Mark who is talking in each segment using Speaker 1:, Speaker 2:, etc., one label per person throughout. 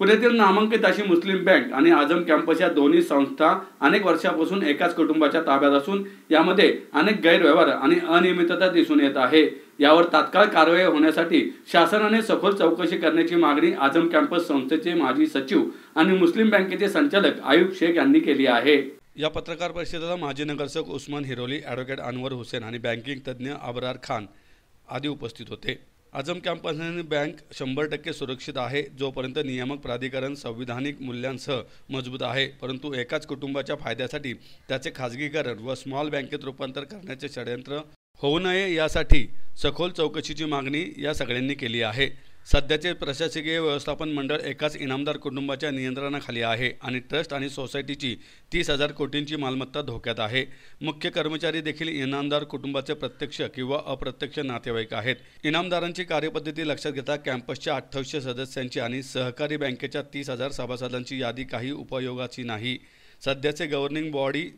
Speaker 1: पुण्यातील नामांकित अशी मुस्लिम बँक आणि आझम कॅम्पस या दोन्ही संस्था अनेक वर्षापासून एकाच कुटुंबाच्या ताब्यात असून यामध्ये अनेक गैरव्यवहार आणि अनियमितता दिसून येत आहे। यावर तात्काळ कारवाई होण्यासाठी शासनाने सखोल चौकशी करण्याची मागणी आझम कॅम्पस संस्थेचे माजी सचिव आणि मुस्लिम बँकेचे संचालक आयुब शेख यांनी केली आहे। या पत्रकार परिषदेला माजी नगरसेवक उस्मान हिरोली, ॲडव्होकेट अनवर हुसेन आणि बँकिंग तज्ज्ञ अबरार खान आदी उपस्थित होते। आझम कॅम्पसने बँक 100% सुरक्षित आहे जोपर्यंत नियामक प्राधिकरण संविधानिक मूल्यांसह मजबूत आहे, परंतु एकाच कुटुंबाच्या फायद्यासाठी त्याचे खाजगीकरण व स्मॉल बँकेत रूपांतर करण्याचे षडयंत्र होऊ नये यासाठी सखोल चौकशीची मागणी या सगळ्यांनी केली आहे। सध्याचे प्रशासकीय व्यवस्थापन मंडळ एकाच इनामदार कुटुंबाच्या नियंत्रणाखाली आहे आणि ट्रस्ट आणि सोसायटीची 30,000 कोटींची मालमत्ता धोक्यात आहे। मुख्य कर्मचारी देखील इनामदार कुटुंबाचे प्रत्यक्ष किंवा अप्रत्यक्ष नातेवाईक आहेत। इनामदारांची कार्यपद्धती लक्षात घेता कॅम्पसच्या 2800 सदस्यांची आणि सहकारी बँकेच्या 30,000 सभासदांची यादी काही उपयोगाची नाही। सध्याचे गव्हर्निंग बॉडी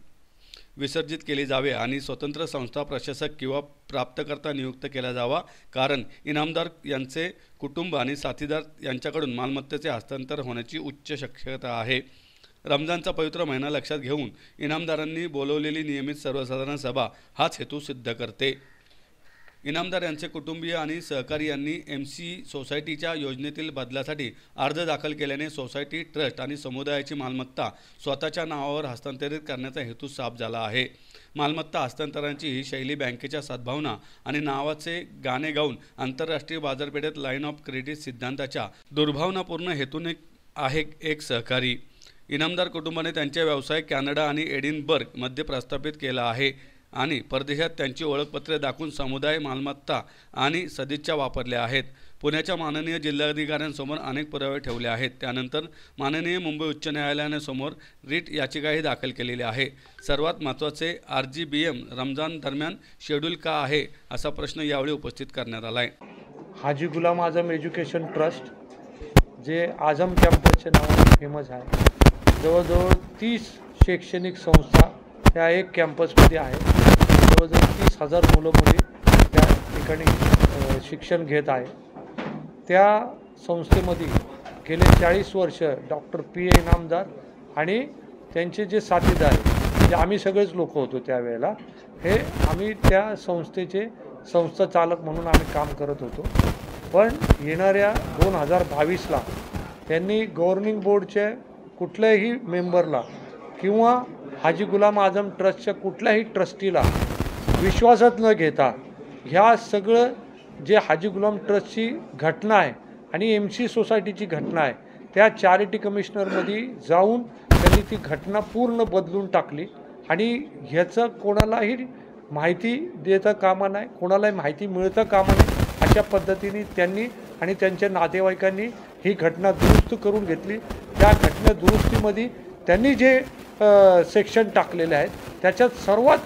Speaker 1: विसर्जित केले जावे आणि स्वतंत्र संस्था प्रशासक किंवा प्राप्तकर्ता नियुक्त केला जावा, कारण इनामदार यांचे कुटुंब आणि साथीदार यांच्याकडून मालमत्तेचे हस्तांतर होण्याची उच्च शक्यता आहे। रमजानचा पवित्र महिना लक्षात घेऊन इनामदारांनी बोलवलेली नियमित सर्वसाधारण सभा हाच हेतू सिद्ध करते। इनामदार यांचे कुटुंबीय आणि सहकारी यांनी MC सोसायटीच्या योजनेतील बदलासाठी अर्ज दाखल केल्याने सोसायटी, ट्रस्ट आणि समुदायाची मालमत्ता स्वतःच्या नावावर हस्तांतरित करण्याचा हेतू साफ झाला आहे। मालमत्ता हस्तांतरणाची ही शैली बँकेच्या सद्भावना आणि नावाचे गाणे गाऊन आंतरराष्ट्रीय बाजारपेठेत लाईन ऑफ क्रेडिट सिद्धांताच्या दुर्भावनापूर्ण हेतूने आहे। एक सहकारी इनामदार कुटुंबाने त्यांचे व्यवसाय कॅनडा आणि एडिनबर्ग मध्ये प्रस्थापित केला आहे आणि परदेशात त्यांची ओळखपत्रे दाखवून समुदाय मालमत्ता आणि सदिच्छा वापरल्या आहेत। पुण्याच्या माननीय जिल्हाधिकाऱ्यांसमोर अनेक पुरावे ठेवले आहेत। त्यानंतर माननीय मुंबई उच्च न्यायालयासमोर रिट याचिकाही दाखल केलेली आहे। सर्वात महत्त्वाचे RGBM रमजान दरम्यान शेड्यूल का आहे असा प्रश्न यावेळी उपस्थित करण्यात आला आहे।
Speaker 2: हाजी गुलाम आझम एज्युकेशन ट्रस्ट जे आझम कॅम्पसचे नावाने फेमस आहे, जवळजवळ 30 शैक्षणिक संस्था त्या एक कॅम्पसमध्ये आहेत। जवळजवळ 30,000 मुलं मुली त्या ठिकाणी शिक्षण घेत आहे। त्या संस्थेमध्ये गेले 40 वर्ष डॉक्टर PA इनामदार आणि त्यांचे जे साथीदार म्हणजे आम्ही सगळेच लोक होतो त्यावेळेला, हे आम्ही त्या संस्थेचे संस्था चालक म्हणून आम्ही काम करत होतो। पण येणाऱ्या 2022ला त्यांनी गव्हर्निंग बोर्डच्या कुठल्याही मेंबरला किंवा हाजी गुलाम आझम ट्रस्टच्या कुठल्याही ट्रस्टीला विश्वासात न घेता ह्या सगळं जे हाजी गुलाम ट्रस्टची घटना आहे आणि MC सोसायटीची घटना आहे त्या चॅरिटी कमिशनरमध्ये जाऊन त्यांनी ती घटना पूर्ण बदलून टाकली आणि ह्याचं कोणालाही माहिती देता कामा नाही, कोणालाही माहिती मिळता कामा नाही, अशा पद्धतीने त्यांनी आणि त्यांच्या नातेवाईकांनी ही घटना दुरुस्त करून घेतली। त्या घटना दुरुस्तीमध्ये त्यांनी जे सेक्शन टाकलेले आहेत त्याच्यात सर्वात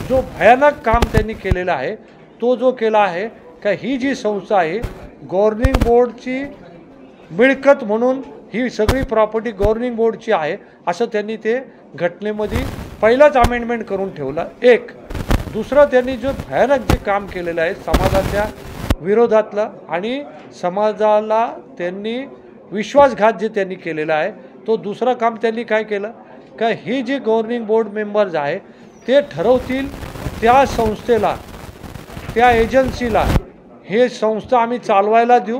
Speaker 2: जो भयानक काम त्यांनी केलेला आहे तो जो केला आहे का ही जी संस्था आहे गव्हर्निंग बोर्डची मिळकत म्हणून ही सगळी प्रॉपर्टी गव्हर्निंग बोर्डची आहे असं त्यांनी ते घटनेमध्ये पहिलाच अमेंडमेंट करून ठेवला। एक दुसरं त्यांनी जो भयानक जे काम केलेलं आहे समाजाच्या विरोधातलं आणि समाजाला त्यांनी विश्वासघात जे त्यांनी केलेला आहे तो दुसरं काम त्यांनी काय केलं का ही जे गव्हर्निंग बोर्ड मेंबर्स आहे ते ठरवतील त्या संस्थेला, त्या एजन्सीला हे संस्था आम्ही चालवायला देऊ,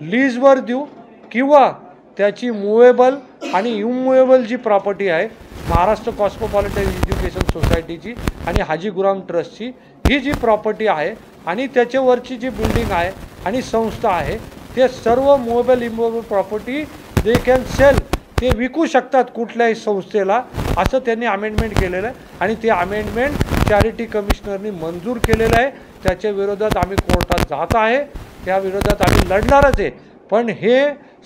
Speaker 2: लीजवर देऊ किंवा त्याची मूवेबल आणि इमूवेबल जी प्रॉपर्टी आहे महाराष्ट्र कॉस्मोपॉलिटन एज्युकेशन सोसायटीची आणि हाजी गुलाम ट्रस्टची ही जी प्रॉपर्टी आहे आणि त्याच्यावरची जी बिल्डिंग आहे आणि संस्था आहे ते सर्व movable immovable property they can sell, ते विकू शकतात कुठल्याही संस्थेला असं त्यांनी अमेंडमेंट केलेलं आहे आणि ते अमेंडमेंट चॅरिटी कमिशनरनी मंजूर केलेलं आहे। त्याच्या विरोधात आम्ही कोर्टात जात आहे, त्या विरोधात आम्ही लढणारच आहे। पण हे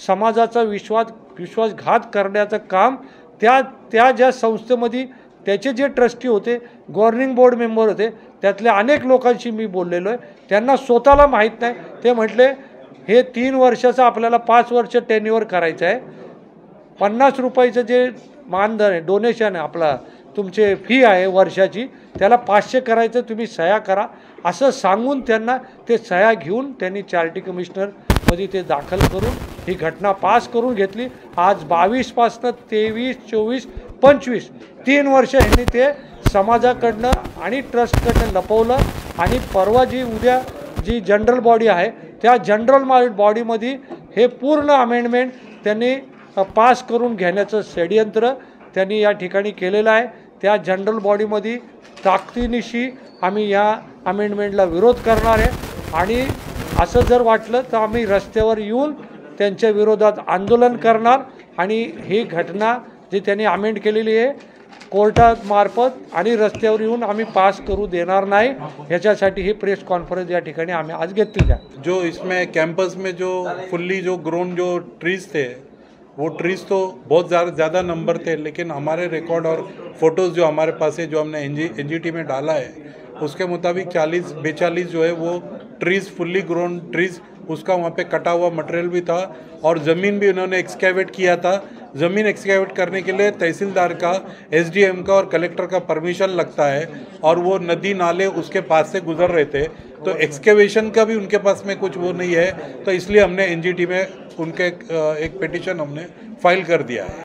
Speaker 2: समाजाचा विश्वासघात करण्याचं काम त्या ज्या संस्थेमध्ये त्याचे जे ट्रस्टी होते, गव्हर्निंग बोर्ड मेंबर होते, त्यातल्या अनेक लोकांशी मी बोललेलो आहे, त्यांना स्वतःला माहीत नाही। ते म्हटले हे 3 वर्षाचं आपल्याला 5 वर्ष टेन्युअर करायचं आहे, 50 रुपयाचं जे मानधन आहे डोनेशन आहे आपला तुमचे फी आहे वर्षाची त्याला 500 करायचं, तुम्ही सह्या करा असं सांगून त्यांना ते सह्या घेऊन त्यांनी चॅरिटी कमिशनरमध्ये ते दाखल करून ही घटना पास करून घेतली। आज 22पासनं 23, 24, 25 3 वर्ष ह्यांनी ते समाजाकडनं आणि ट्रस्टकडनं लपवलं आणि परवा उद्या जी जनरल बॉडी आहे त्या जनरल बॉडीमध्ये हे पूर्ण अमेंडमेंट त्यांनी पास करून घेण्याचं षडयंत्र त्यांनी या ठिकाणी केलेलं आहे। त्या जनरल बॉडीमध्ये ताकदीनिशी आम्ही या अमेंडमेंटला विरोध करणार आहे आणि असं जर वाटलं तर आम्ही रस्त्यावर येऊन त्यांच्या विरोधात आंदोलन करणार आणि ही घटना जी त्यांनी अमेंड केलेली आहे कोर्टामार्फत आणि रस्त्यावर येऊन आम्ही पास करू देणार नाही। ह्याच्यासाठी ही प्रेस कॉन्फ्रेंस या ठिकाणी आम्ही आज घेतली आहे।
Speaker 3: जो इसमें कैंपस में जो फुल्ली जो ग्रोन जो ट्रीज थे वो ट्रीज तो बहुत ज़्यादा नंबर थे, लेकिन हमारे रिकॉर्ड और फोटोज़ जो हमारे पास है जो हमने एनजीटी में डाला है उसके मुताबिक 40-42 जो है वो ट्रीज़ फुल्ली ग्रोन ट्रीज़ उसका वहाँ पे कटा हुआ मटेरियल भी था और ज़मीन भी उन्होंने एक्सकैवेट किया था। ज़मीन एक्सकैवेट करने के लिए तहसीलदार का, एसडीएम का और कलेक्टर का परमिशन लगता है और वो नदी नाले उसके पास से गुजर रहे थे, तो एक्सकेवेशन का भी उनके पास में कुछ वो नहीं है, तो इसलिए हमने एनजीटी में उनके एक पिटीशन हमने फाइल कर दिया है।